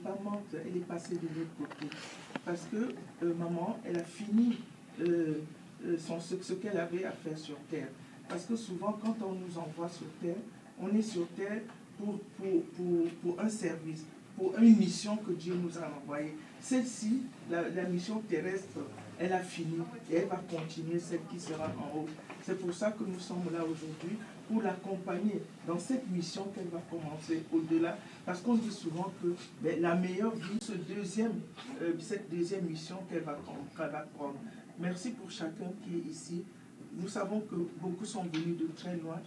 pas morte, elle est passée de l'autre côté. Parce que maman, elle a fini ce qu'elle avait à faire sur terre. Parce que souvent, quand on nous envoie sur terre, on est sur terre pour un service, pour une mission que Dieu nous a envoyée. Celle-ci, la mission terrestre, elle a fini et elle va continuer, celle qui sera en haut. C'est pour ça que nous sommes là aujourd'hui, pour l'accompagner dans cette mission qu'elle va commencer au-delà. Parce qu'on dit souvent que la meilleure vie, cette deuxième mission qu'elle va prendre. Merci pour chacun qui est ici. Nous savons que beaucoup sont venus de très loin.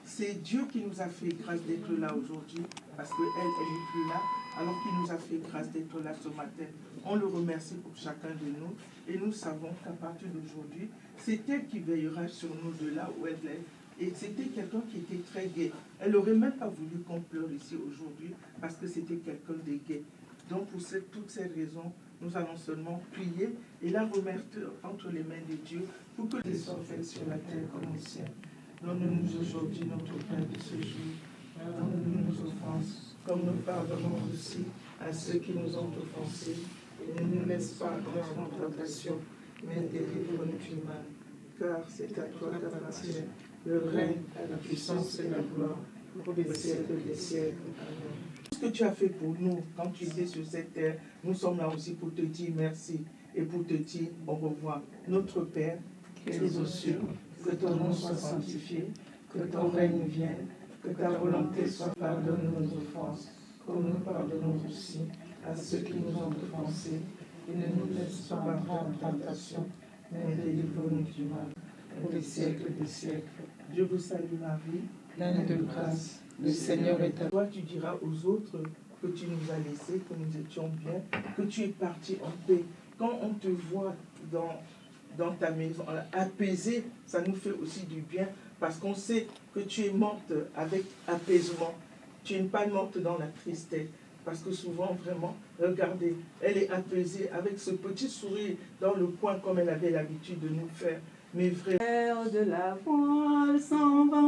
C'est Dieu qui nous a fait grâce d'être là aujourd'hui, parce qu'elle, elle n'est plus là, alors qu'il nous a fait grâce d'être là ce matin. On le remercie pour chacun de nous, et nous savons qu'à partir d'aujourd'hui, c'est elle qui veillera sur nous de là où elle est. Et c'était quelqu'un qui était très gai. Elle n'aurait même pas voulu qu'on pleure ici aujourd'hui, parce que c'était quelqu'un de gai. Donc pour toutes ces raisons, nous allons seulement prier et la remettre entre les mains de Dieu pour que les soient faites sur la terre comme au ciel. Donne-nous aujourd'hui notre pain de ce jour. Pardonne-nous nos offenses, comme nous pardonnons aussi à ceux qui nous ont offensés. Et ne nous laisse pas entrer en tentation, mais délivre-nous du mal. Car c'est à toi qu'appartient le règne, la puissance et la gloire, pour les siècles des siècles. Amen. Ce que tu as fait pour nous quand tu étais sur cette terre, nous sommes là aussi pour te dire merci et pour te dire au revoir. Notre Père, qui es aux cieux, que ton nom soit sanctifié, que ton règne vienne, que ta volonté soit pardonne nos offenses, comme nous pardonnons aussi à ceux qui nous ont offensés, et ne nous laisse pas entrer en tentation, mais délivre-nous du mal, pour les siècles des siècles. Dieu vous salue Marie, pleine de grâce, le Seigneur est à toi. Tu diras aux autres que tu nous as laissés, que nous étions bien, que tu es parti en paix. Quand on te voit dans ta maison apaisée, ça nous fait aussi du bien, parce qu'on sait que tu es morte avec apaisement. Tu n'es pas morte dans la tristesse. Parce que souvent, vraiment, regardez, elle est apaisée avec ce petit sourire dans le coin comme elle avait l'habitude de nous faire. Mais vraiment, de la voile s'en va.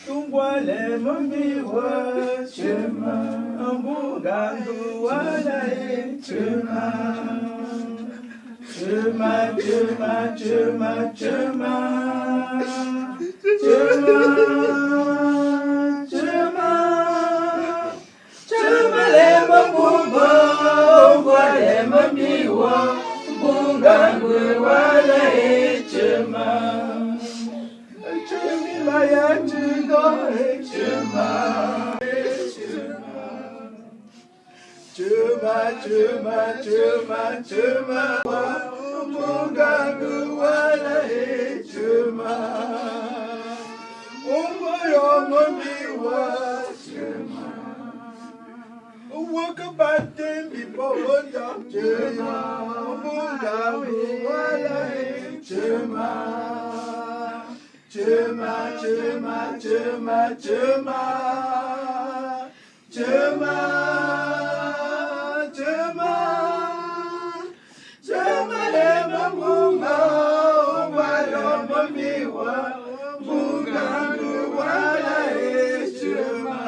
Tungwale mambiwa chema, ambugandu walae chema. Chema, chema, chema, chema. Chema, chema. Chema le mabumba, wale mambiwa, bungandu walae chema. Chema, mungangu wala chema, umboyo mamiwa chema, wakabate mipoda chema, mungangu wala chema. Chema, chema, chema, chema, chema, chema, chema le mamunga, wala mamiwa, mungangu wala chema.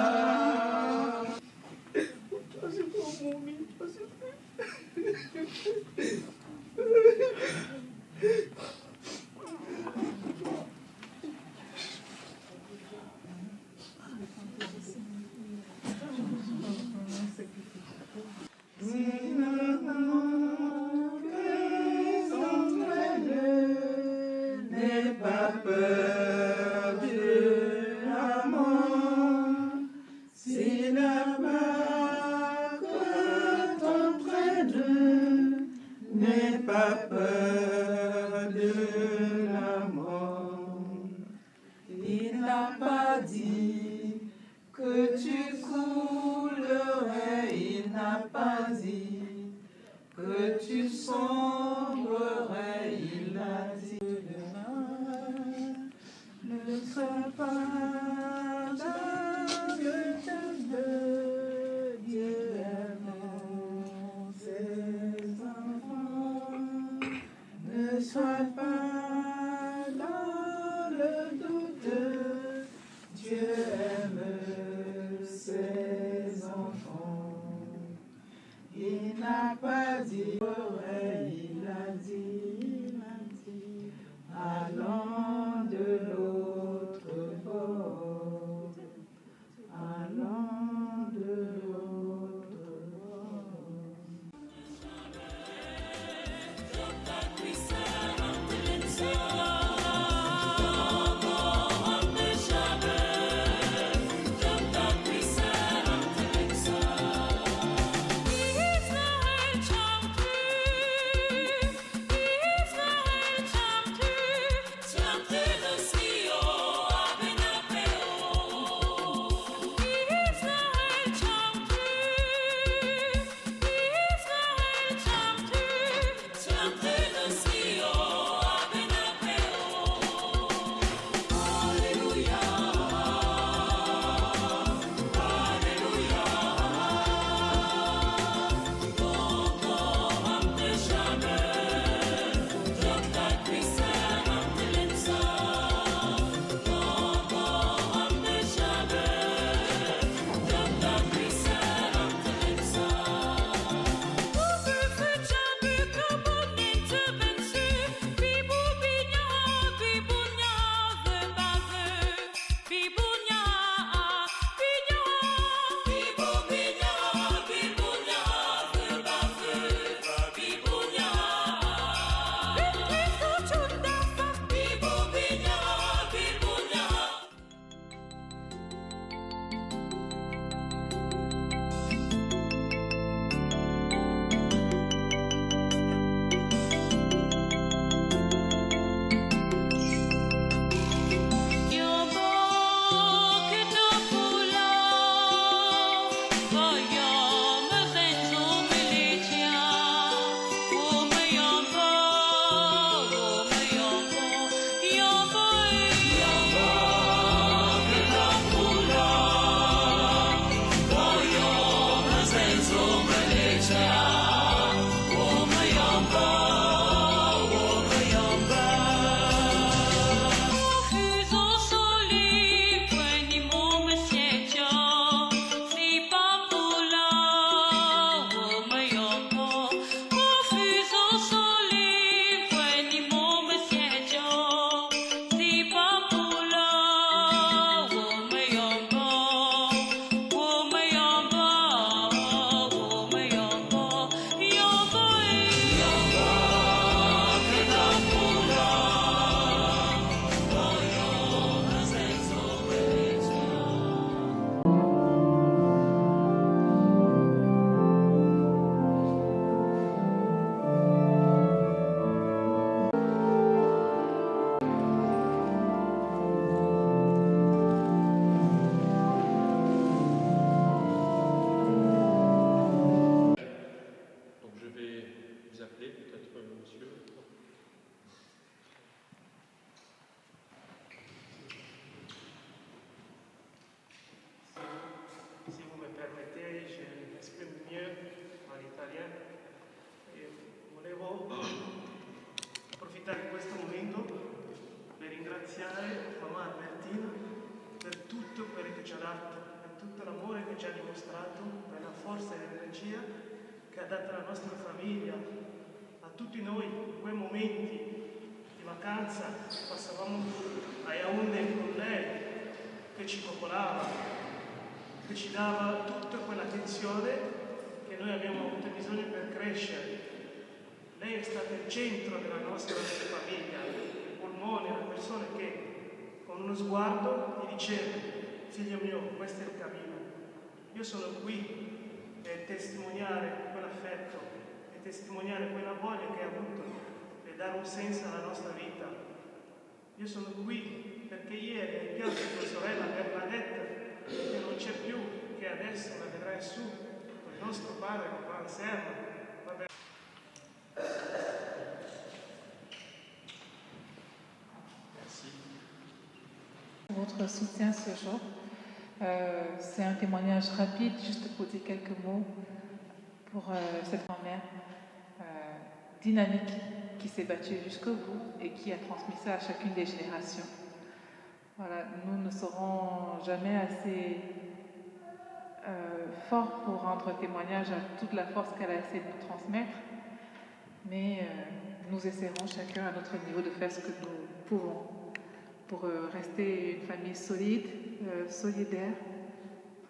approfittare di questo momento per ringraziare mamma Albertina per tutto quello che ci ha dato, per tutto l'amore che ci ha dimostrato, per la forza e l'energia che ha dato alla nostra famiglia, a tutti noi in quei momenti di vacanza che passavamo a Yaoundé con lei, che ci coccolava, che ci dava tutta quell'attenzione che noi abbiamo avuto bisogno per crescere. Lei è stata il centro della nostra famiglia, il polmone, la persona che con uno sguardo gli diceva: figlio mio, questo è il cammino. Io sono qui per testimoniare quell'affetto e testimoniare quella voglia che ha avuto per dare un senso alla nostra vita. Io sono qui perché ieri hai pianto tua sorella Bernadette, che non c'è più, che adesso la vedrai su, con il nostro padre, papà Anselmo. Votre soutien ce jour. C'est un témoignage rapide, juste pour dire quelques mots pour cette grand-mère dynamique qui s'est battue jusqu'au bout et qui a transmis ça à chacune des générations. Voilà, nous ne serons jamais assez forts pour rendre témoignage à toute la force qu'elle a essayé de nous transmettre, mais nous essaierons chacun à notre niveau de faire ce que nous pouvons pour rester une famille solide, solidaire,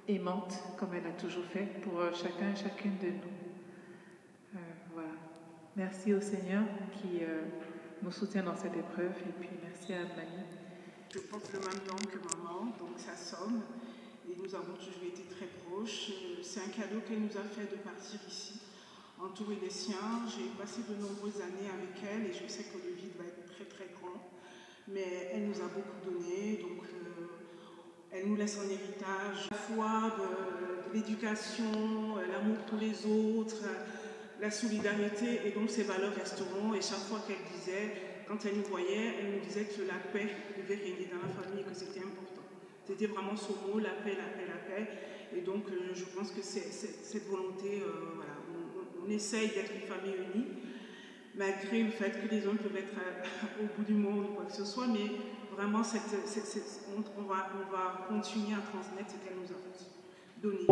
aimante, comme elle a toujours fait, pour chacun et chacune de nous. Voilà. Merci au Seigneur qui nous soutient dans cette épreuve, et puis merci à Anne-Marie. Je porte le même nom que maman, donc sa somme, et nous avons toujours été très proches. C'est un cadeau qu'elle nous a fait de partir ici, entourée des siens. J'ai passé de nombreuses années avec elle et je sais que le vide va être très très grand. Mais elle nous a beaucoup donné, donc elle nous laisse en héritage, à la fois de l'éducation, l'amour pour les autres, la solidarité, et donc ces valeurs resteront. Et chaque fois qu'elle disait, quand elle nous voyait, elle nous disait que la paix devait régner dans la famille et que c'était important. C'était vraiment son mot, la paix, la paix, la paix. Et donc je pense que c'est cette volonté, voilà, on essaye d'être une famille unie, malgré le fait que les hommes peuvent être au bout du monde ou quoi que ce soit, mais vraiment on va continuer à transmettre ce qu'elle nous a donné.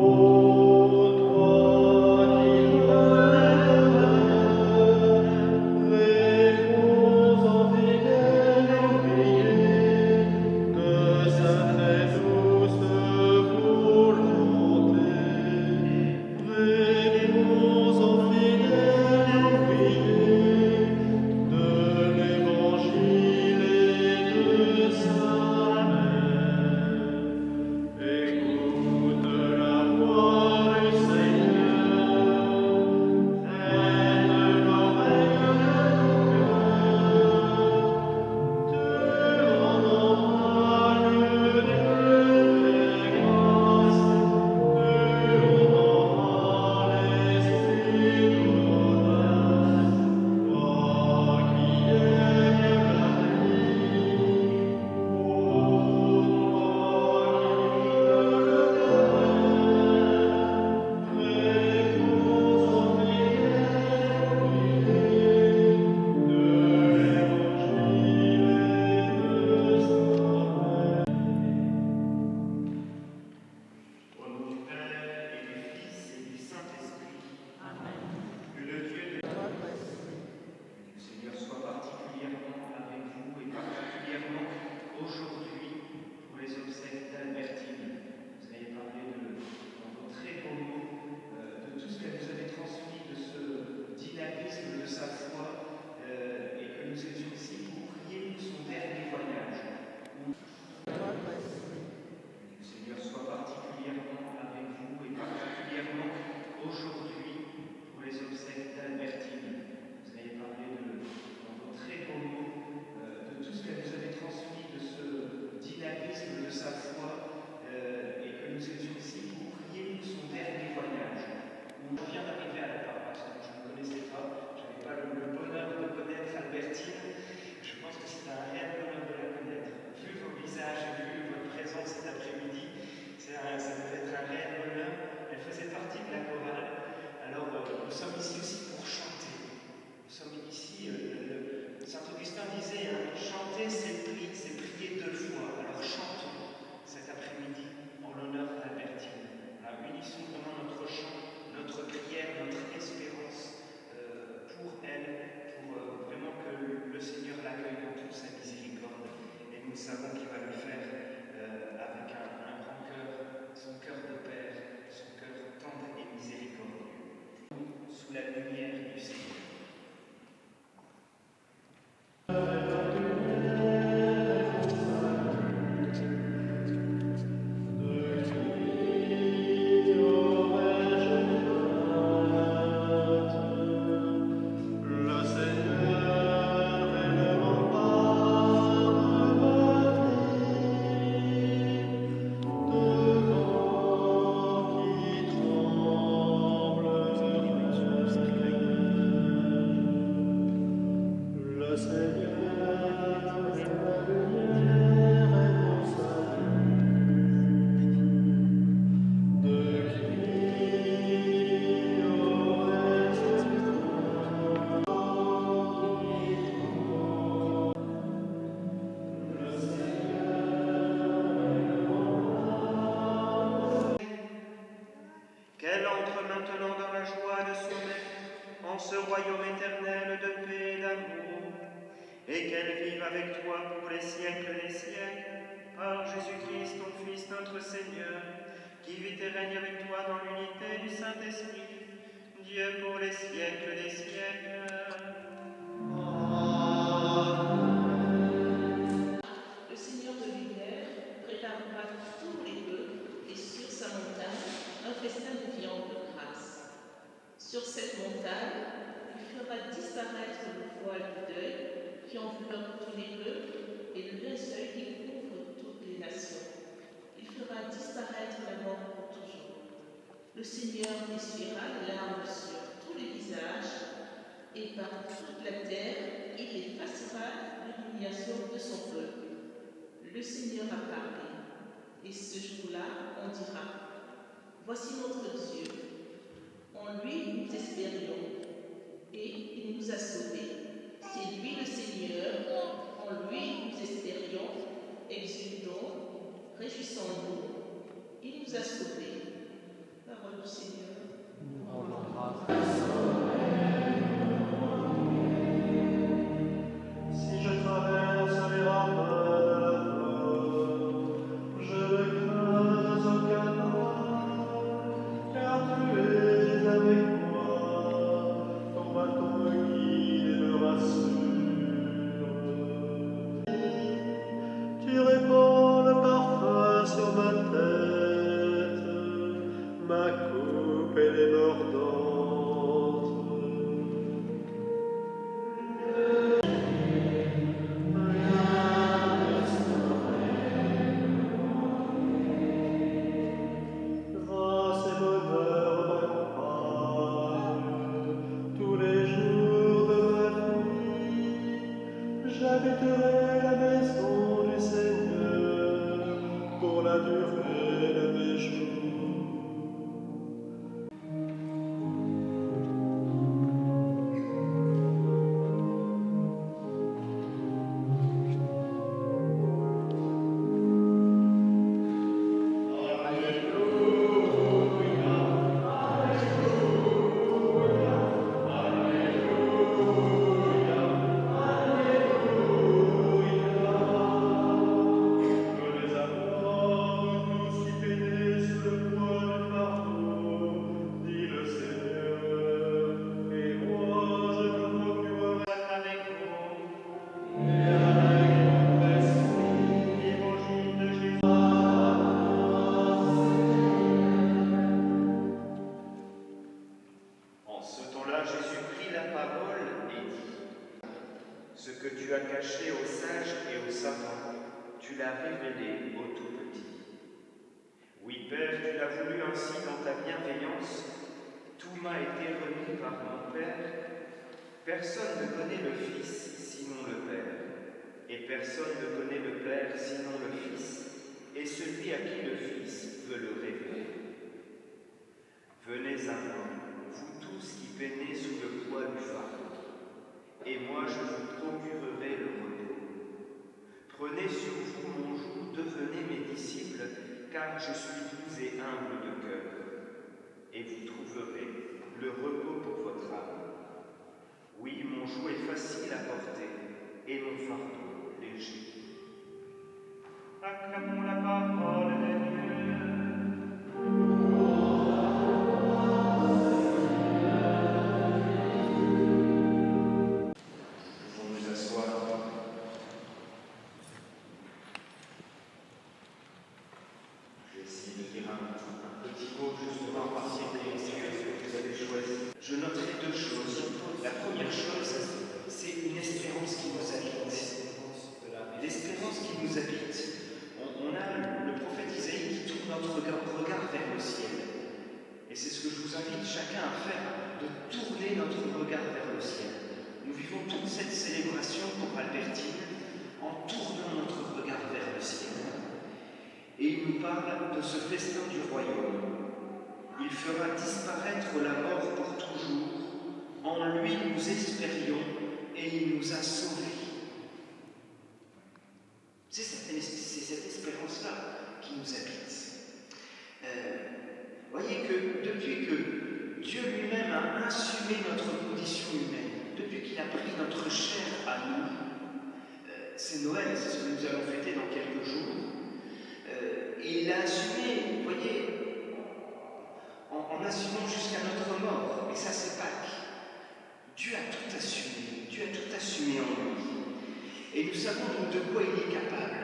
Qu'elle entre maintenant dans la joie de son être, en ce royaume éternel de paix et d'amour, et qu'elle vive avec toi pour les siècles des siècles, par Jésus-Christ, ton Fils, notre Seigneur, qui vit et règne avec toi dans l'unité du Saint-Esprit, Dieu pour les siècles des siècles. Le Seigneur de l'univers préparera tous les peuples et sur sa montagne un festin de viande de grâce. Sur cette montagne, il fera disparaître le voile du deuil qui enveloppe tous les peuples et le linceul qui couvre toutes les nations. Il fera Le Seigneur essuiera les larmes sur tous les visages, et par toute la terre, il effacera l'humiliation de son peuple. Le Seigneur a parlé, et ce jour-là, on dira, voici notre Dieu. En lui, nous espérions, et il nous a sauvés. C'est lui le Seigneur, en lui nous espérions, exultons, réjouissons-nous, il nous a sauvés. Parole du Seigneur. Si je traverse les remparts de la mort, je ne crains aucun mal, car tu es avec moi, ton bâton me guide et me rassure. Tu répands le parfum sur ma tête, ma coupe est débordante. Grâce et bonheur m'accompagnent tous les jours de ma vie. J'habiterai la maison du Seigneur pour la durée de mes jours. Nous les avons tous si peinés sous le poids du fardeau, dit le Seigneur, et moi je me procurerai avec vous, et avec votre esprit, évangile de Jésus. En ce temps-là, Jésus prit la parole et dit, ce que tu as caché aux sages et aux savants, tu l'as révélé aux tout petits. Oui, Père, tu l'as voulu ainsi dans ta bienveillance. Tout m'a été remis par mon Père. Personne ne connaît le Fils sinon le Père, et personne ne connaît le Père sinon le Fils, et celui à qui le Fils veut le révéler. Venez à moi, vous tous qui peinez sous le poids du fardeau, et moi je vous procurerai le repos. Prenez sur vous mon joug, devenez mes disciples, car je suis doux et humble de cœur, et vous trouverez le repos pour votre âme. Oui, mon joug est facile à porter, et mon fardeau léger. Acclamons la parole de Dieu. Pouvons nous asseoir. Je vais essayer de dire un petit mot justement par ce que vous avez choisi. Je noterai deux choses. La première chose, c'est une espérance qui nous habite. L'espérance qui nous habite. On a le prophète Isaïe qui tourne notre regard vers le ciel. Et c'est ce que je vous invite chacun à faire, de tourner notre regard vers le ciel. Nous vivons toute cette célébration pour Albertine en tournant notre regard vers le ciel. Et il nous parle de ce festin du royaume. Il fera disparaître la mort pour toujours. En lui nous espérions et il nous a sauvés. C'est cette espérance-là qui nous habite. Voyez que depuis que Dieu lui-même a assumé notre condition humaine, depuis qu'il a pris notre chair à nous, c'est Noël, c'est ce que nous allons fêter dans quelques jours, et il a assumé, vous voyez, en assumant jusqu'à notre mort, et ça c'est Pâques. Dieu a tout assumé en lui. Et nous savons donc de quoi il est capable.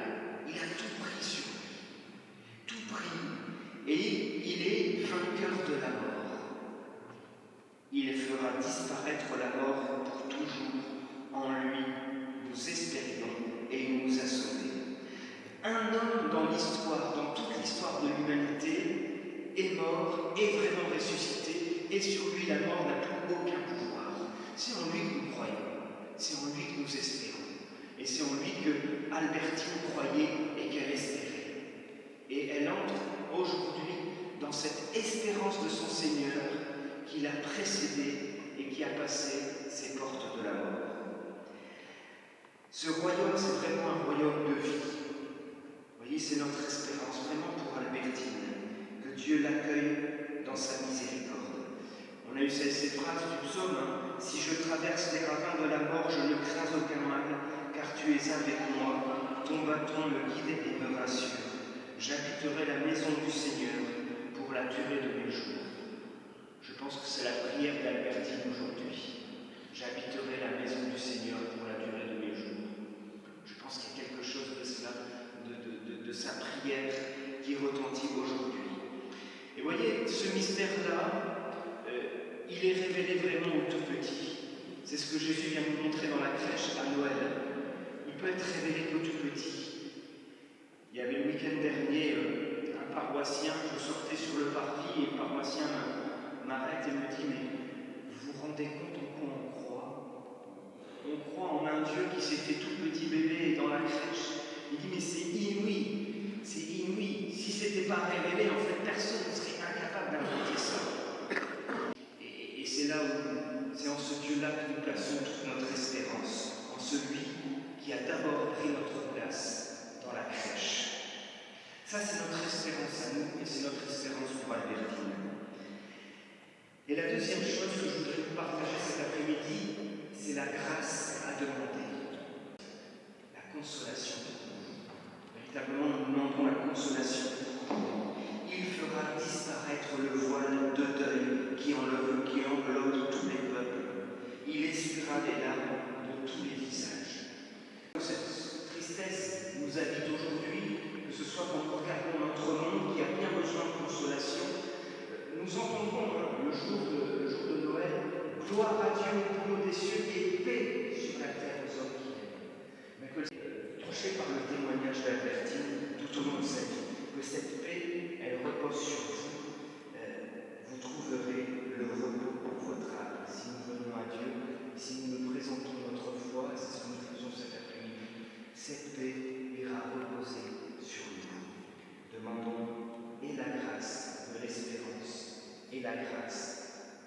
Il a tout pris sur lui. Tout pris. Et il est vainqueur de la mort. Il fera disparaître la mort pour toujours. En lui, nous espérions et il nous a sauvés. Un homme dans l'histoire, dans toute l'histoire de l'humanité, est mort et vraiment et sur lui la mort n'a plus aucun pouvoir. C'est en lui que nous croyons, c'est en lui que nous espérons, et c'est en lui que Albertine croyait et qu'elle espérait. Et elle entre aujourd'hui dans cette espérance de son Seigneur qui l'a précédée et qui a passé ses portes de la mort. Ce royaume, c'est vraiment un royaume de vie. Vous voyez, c'est notre espérance, vraiment pour Albertine, que Dieu l'accueille dans sa miséricorde. On a eu cette phrase du psaume, hein, « Si je traverse les ravins de la mort, je ne crains aucun mal, car tu es avec moi, ton bâton me guide et me rassure. J'habiterai la maison du Seigneur pour la durée de mes jours. » Je pense que c'est la prière d'Albertine aujourd'hui. J'habiterai la maison du Seigneur pour la durée de mes jours. Je pense qu'il y a quelque chose de cela, de sa prière qui retentit aujourd'hui. Et voyez, ce mystère-là, il est révélé vraiment au tout petit. C'est ce que Jésus vient nous montrer dans la crèche à Noël. Il peut être révélé qu'au tout petit. Il y avait le week-end dernier un paroissien, je sortais sur le parvis et le paroissien m'arrête et me dit « Mais vous vous rendez compte en quoi on croit ? On croit en un Dieu qui s'est fait tout petit bébé dans la crèche. » Il dit « Mais c'est inouï, c'est inouï. Si ce n'était pas révélé, en fait, personne ne serait incapable d'inventer ça. » Et c'est là où, c'est en ce Dieu-là que nous plaçons toute notre espérance, en celui qui a d'abord pris notre place dans la crèche. Ça, c'est notre espérance à nous et c'est notre espérance pour Albertine. Et la deuxième chose que je voudrais vous partager cet après-midi, c'est la grâce à demander. La consolation. Véritablement, nous demandons la consolation. Il fera disparaître le voile de deuil qui enveloppe tous les peuples. Il essuiera les larmes de tous les visages. Cette tristesse nous habite aujourd'hui, que ce soit quand nous regardons notre monde qui a bien besoin de consolation. Nous entendons le jour de Noël, gloire à Dieu au plus haut des cieux et paix sur la terre aux hommes qui l'aiment. Mais que touché par le témoignage d'Albertine tout au long de sa vie, que cette paix, elle repose sur vous. Vous trouverez le repos pour votre âme. Si nous venons à Dieu, si nous nous présentons notre foi, c'est ce que nous faisons cet après-midi, cette paix ira reposer sur nous. Demandons et la grâce de l'espérance et la grâce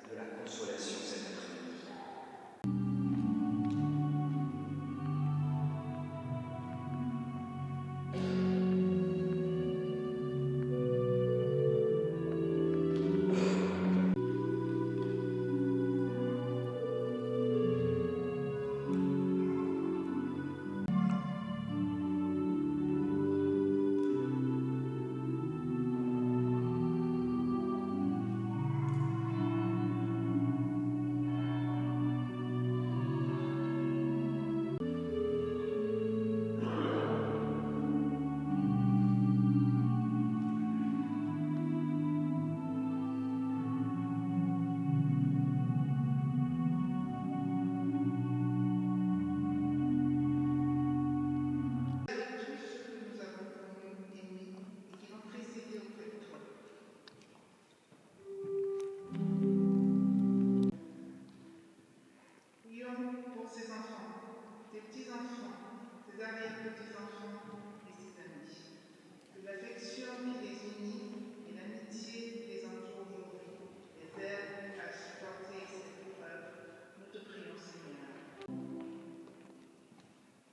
de la consolation cet après-midi.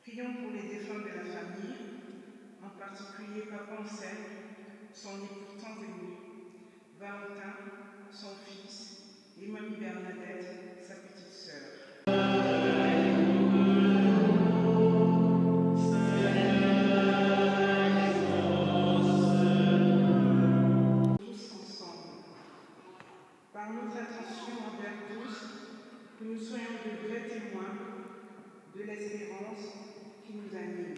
Prions pour les défunts de la famille, en particulier Papa Ansel, son époux tant aimé, Valentin, son fils, et Mamie Bernadette, sa petite sœur. Tous ensemble, par notre attention envers tous, que nous soyons de vrais témoins de l'espérance qui nous anime.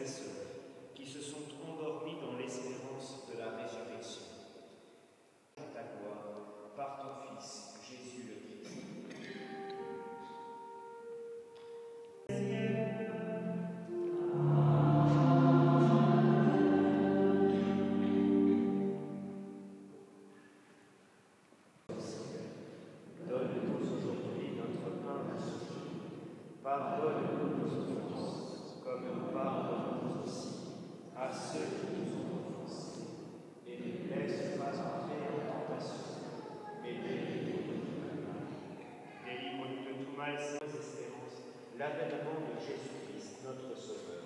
et sœurs qui se sont endormis dans l'espérance de la résurrection. Ta gloire par ton Fils, Jésus le Christ. Donne-nous aujourd'hui notre pain quotidien. Pardonne-nous nos offenses, comme nous pardonnons aussi à ceux qui nous ont offensés. Et ne nous laisse pas entrer en tentation, mais délivre-nous de tout mal. Délivre-nous de tout mal, sans espérance, l'avènement de Jésus-Christ, notre Sauveur.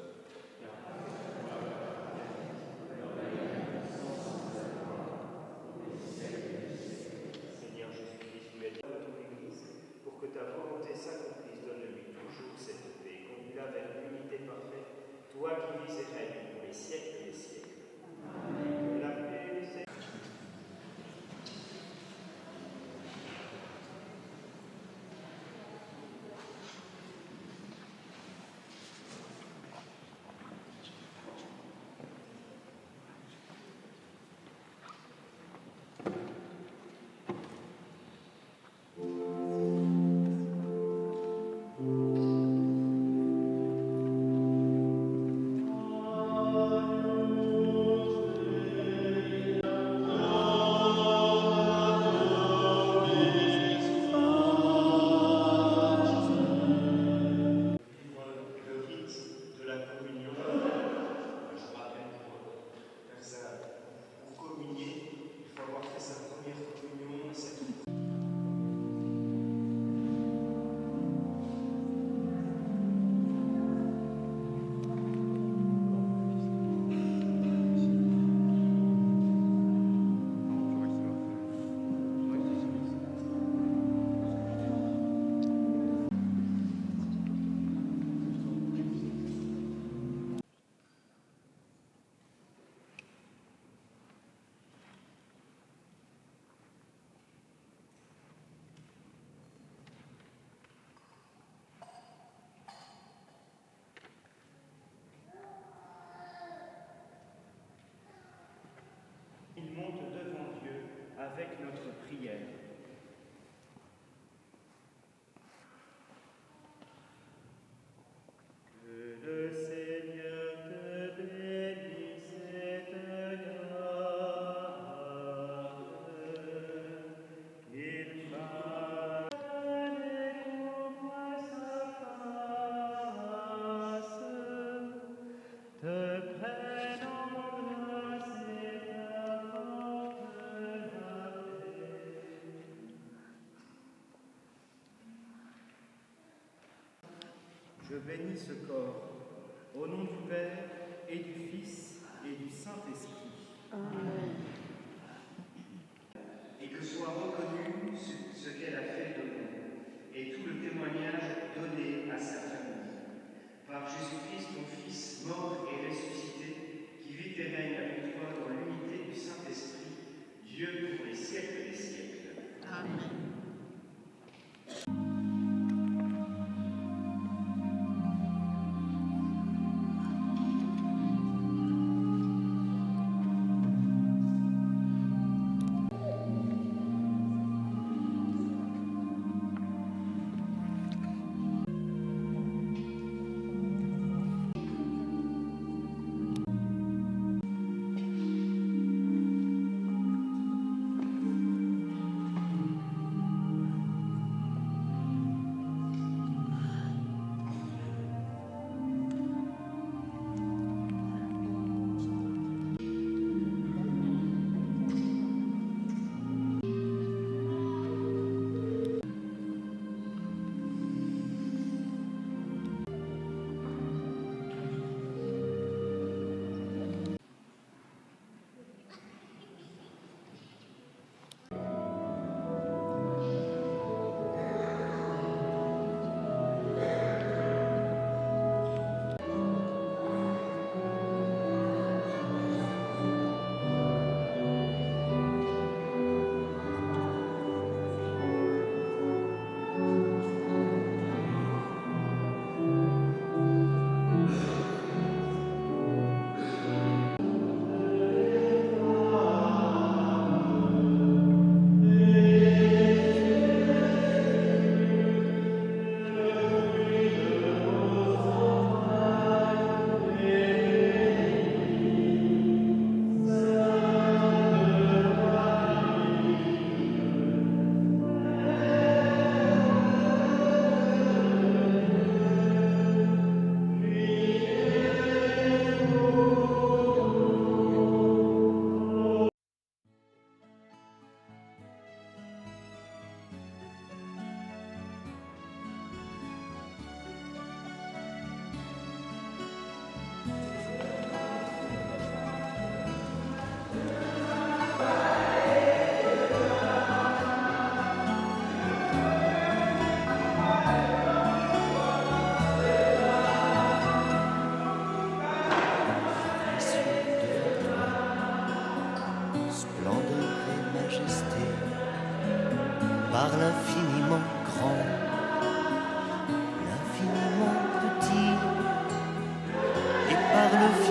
Seigneur Jésus-Christ, tu as dit à ton Église, pour que ta volonté s'accomplisse, donne-lui toujours cette paix, conduis-la vers l'unité parfaite, toi qui vis et règnes pour les siècles des siècles. Amen. La paix du Seigneur. Il monte devant Dieu avec notre prière. Que le Seigneur te bénisse et te garde. Il fasse découvre sa face, te prenne en grâce et t'apporte la paix. Je bénis ce corps, au nom du Père et du Fils et du Saint-Esprit. Amen. Et que soit reconnu ce qu'elle a fait de nous, et tout le témoignage donné à sa famille. Par Jésus-Christ, ton Fils, mort et ressuscité, qui vit et règne avec toi dans l'unité du Saint-Esprit, Dieu pour les siècles des siècles. Amen.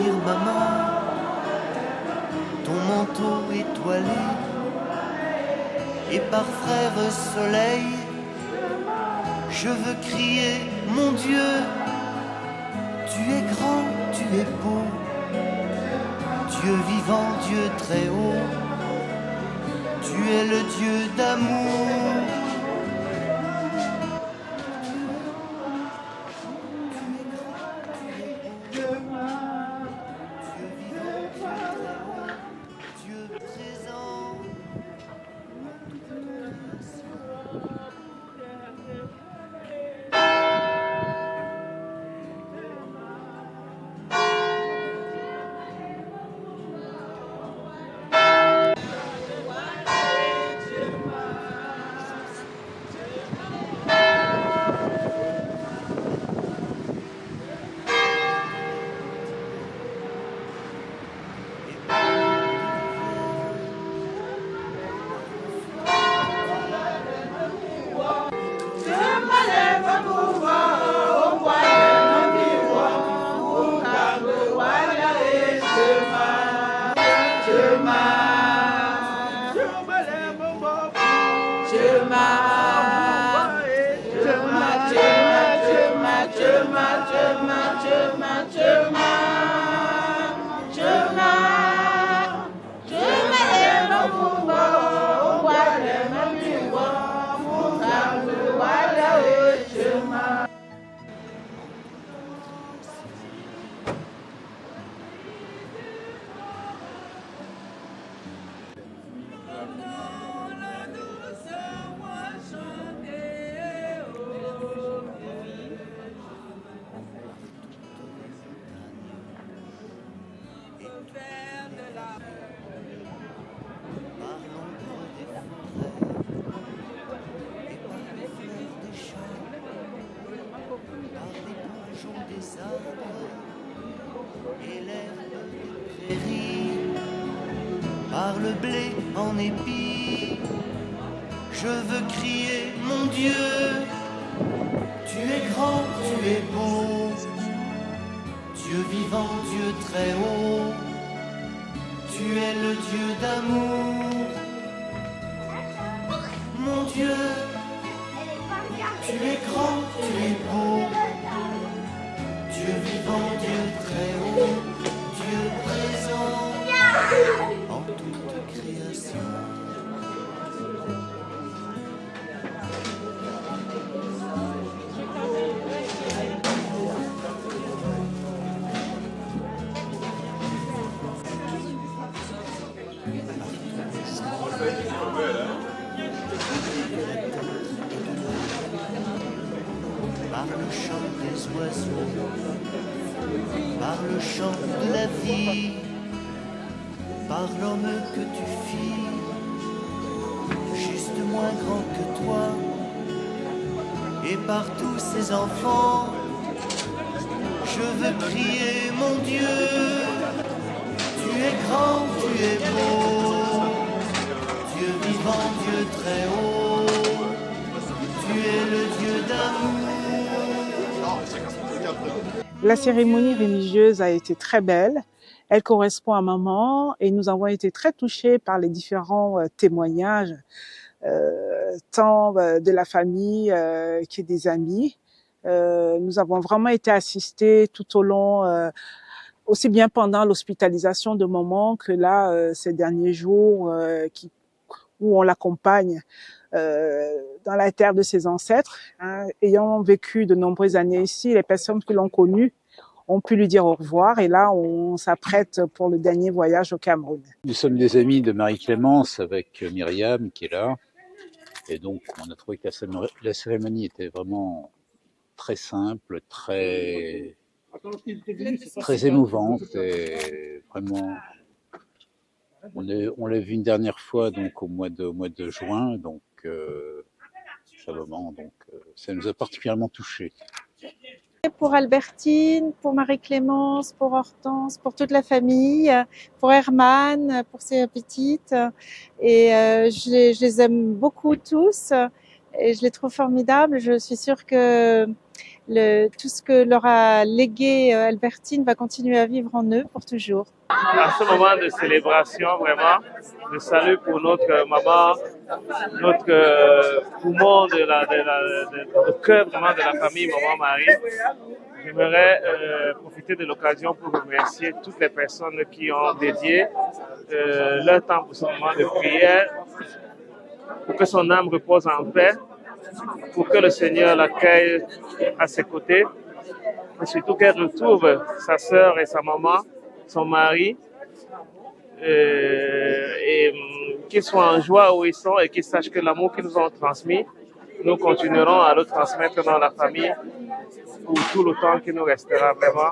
dire maman, ton manteau étoilé, et par frère soleil, je veux crier mon Dieu, tu es grand, tu es beau, Dieu vivant, Dieu très haut, tu es le Dieu d'amour. Par le blé en épi, je veux crier mon Dieu, tu es grand, tu es beau, Dieu vivant, Dieu très haut, tu es le Dieu d'amour. Mon Dieu, tu es grand, tu es beau, Dieu vivant, Dieu très haut, Dieu présent en toute création. Par le chant des oiseaux, par le chant de la vie, par l'homme que tu fis, juste moins grand que toi, et par tous ces enfants, je veux crier mon Dieu, tu es grand, tu es beau, Dieu vivant, Dieu très haut, tu es le Dieu d'amour. La cérémonie religieuse a été très belle. Elle correspond à maman et nous avons été très touchés par les différents témoignages, tant de la famille que des amis. Nous avons vraiment été assistés tout au long, aussi bien pendant l'hospitalisation de maman que là, ces derniers jours où on l'accompagne dans la terre de ses ancêtres. Ayant vécu de nombreuses années ici, les personnes que l'on connues ont pu lui dire au revoir et là on s'apprête pour le dernier voyage au Cameroun. Nous sommes des amis de Marie-Clémence avec Myriam qui est là et donc on a trouvé que la cérémonie était vraiment très simple, très émouvante et vraiment on l'a vu une dernière fois donc au mois de juin donc ça nous a particulièrement touchés. Pour Albertine, pour Marie-Clémence, pour Hortense, pour toute la famille, pour Herman, pour ses petites. Et je les aime beaucoup tous. et je les trouve formidables. Je suis sûre que tout ce que leur a légué Albertine va continuer à vivre en eux pour toujours. À ce moment de célébration, vraiment, de salut pour notre maman, notre poumon le cœur vraiment de la famille Maman Marie. J'aimerais profiter de l'occasion pour remercier toutes les personnes qui ont dédié leur temps pour ce moment de prière, pour que son âme repose en paix, pour que le Seigneur l'accueille à ses côtés, et surtout qu'elle retrouve sa sœur et sa maman, son mari, et qu'ils soient en joie où ils sont et qu'ils sachent que l'amour qu'ils nous ont transmis, nous continuerons à le transmettre dans la famille pour tout le temps qui nous restera vraiment.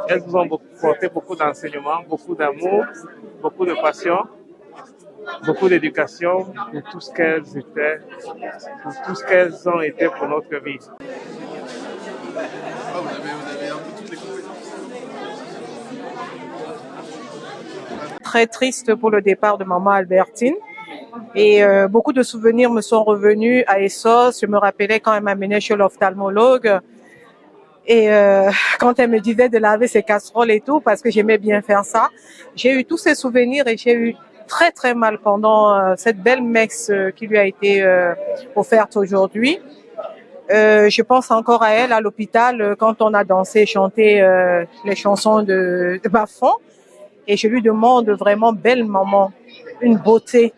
Elles nous ont porté beaucoup d'enseignements, beaucoup d'amour, beaucoup de passion, beaucoup d'éducation pour tout ce qu'elles étaient, pour tout ce qu'elles ont été pour notre vie. Très triste pour le départ de maman Albertine. Et beaucoup de souvenirs me sont revenus à Essos. Je me rappelais quand elle m'amenait chez l'ophtalmologue. Et quand elle me disait de laver ses casseroles et tout, parce que j'aimais bien faire ça, j'ai eu tous ces souvenirs et j'ai eu très très mal pendant cette belle messe qui lui a été offerte aujourd'hui. Je pense encore à elle à l'hôpital quand on a dansé et chanté les chansons de Bafon. Et je lui demande vraiment, belle maman, une beauté,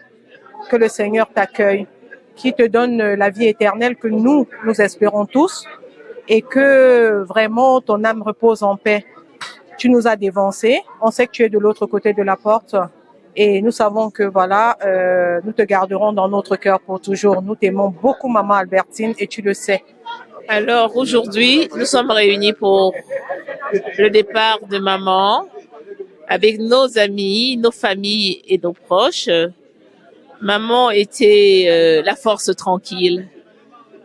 que le Seigneur t'accueille, qui te donne la vie éternelle que nous espérons tous, et que vraiment ton âme repose en paix. Tu nous as dévancés, on sait que tu es de l'autre côté de la porte, et nous savons que voilà, nous te garderons dans notre cœur pour toujours. Nous t'aimons beaucoup, maman Albertine, et tu le sais. Alors aujourd'hui, nous sommes réunis pour le départ de maman, avec nos amis, nos familles et nos proches. Maman était la force tranquille.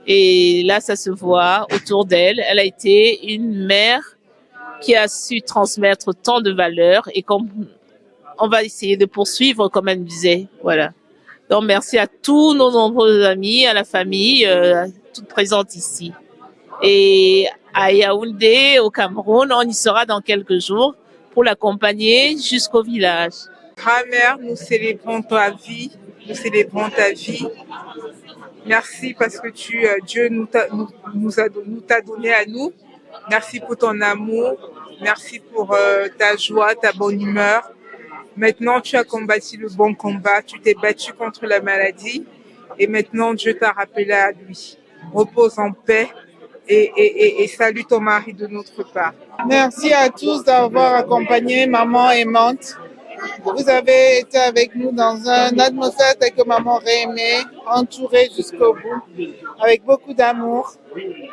Et là, ça se voit autour d'elle. Elle a été une mère qui a su transmettre tant de valeurs et on va essayer de poursuivre comme elle disait. Voilà. Donc, merci à tous nos nombreux amis, à la famille, toutes présentes ici. Et à Yaoundé, au Cameroun, on y sera dans quelques jours pour l'accompagner jusqu'au village. Grand-mère, nous célébrons ta vie. Nous célébrons ta vie. Merci parce que Dieu nous t'a donné à nous. Merci pour ton amour. Merci pour ta joie, ta bonne humeur. Maintenant, tu as combattu le bon combat. Tu t'es battu contre la maladie. Et maintenant, Dieu t'a rappelé à lui. Repose en paix et salue ton mari de notre part. Merci à tous d'avoir accompagné maman aimante. Vous avez été avec nous dans une atmosphère telle que maman aurait aimé, entourée jusqu'au bout, avec beaucoup d'amour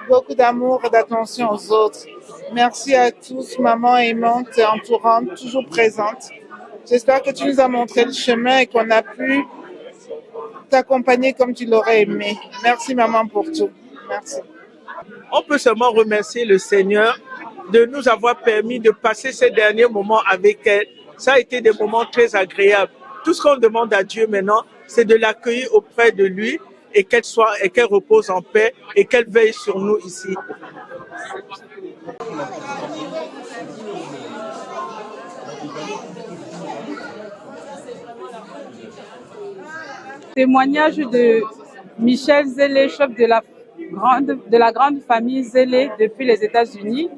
et d'attention aux autres. Merci à tous, maman aimante et entourante, toujours présente. J'espère que tu nous as montré le chemin et qu'on a pu t'accompagner comme tu l'aurais aimé. Merci maman pour tout. Merci. On peut seulement remercier le Seigneur de nous avoir permis de passer ces derniers moments avec elle. Ça a été des moments très agréables. Tout ce qu'on demande à Dieu maintenant, c'est de l'accueillir auprès de lui et qu'elle repose en paix et qu'elle veille sur nous ici. Témoignage de Michel Zélé, chef de la grande famille Zélé depuis les États-Unis.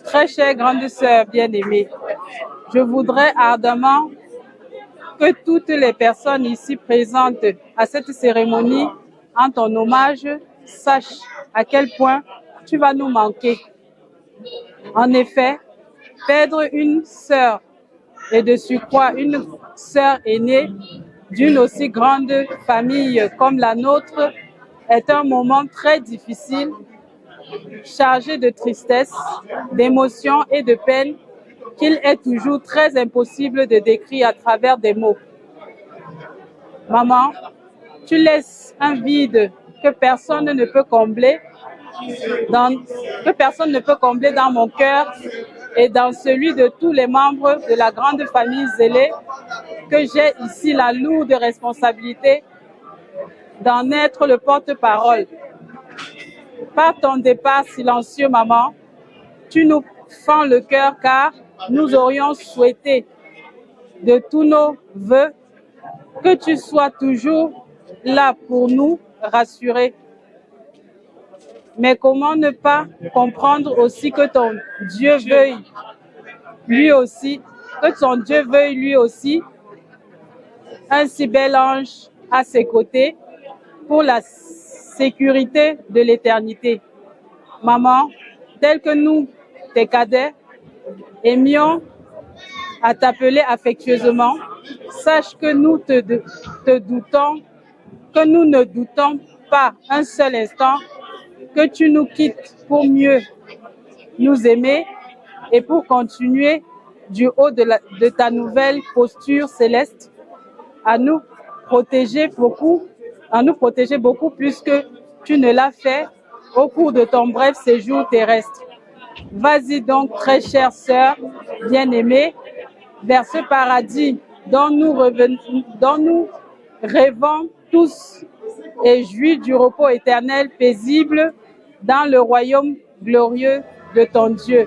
Très chère grande sœur bien-aimée, je voudrais ardemment que toutes les personnes ici présentes à cette cérémonie, en ton hommage, sachent à quel point tu vas nous manquer. En effet, perdre une sœur et de surcroît une sœur aînée d'une aussi grande famille comme la nôtre est un moment très difficile, chargé de tristesse, d'émotion et de peine qu'il est toujours très impossible de décrire à travers des mots. Maman, tu laisses un vide que personne ne peut combler dans mon cœur et dans celui de tous les membres de la grande famille Zélé que j'ai ici la lourde responsabilité d'en être le porte-parole. Par ton départ silencieux, maman, tu nous fends le cœur car nous aurions souhaité de tous nos vœux que tu sois toujours là pour nous rassurer. Mais comment ne pas comprendre aussi que ton Dieu veuille lui aussi, un si bel ange à ses côtés pour la sécurité de l'éternité. Maman, tel que nous, tes cadets, aimions à t'appeler affectueusement, sache que nous ne doutons pas un seul instant que tu nous quittes pour mieux nous aimer et pour continuer du haut de ta nouvelle posture céleste à nous protéger beaucoup plus que tu ne l'as fait au cours de ton bref séjour terrestre. Vas-y donc, très chère sœur bien-aimée, vers ce paradis dont nous rêvons tous et jouis du repos éternel paisible dans le royaume glorieux de ton Dieu.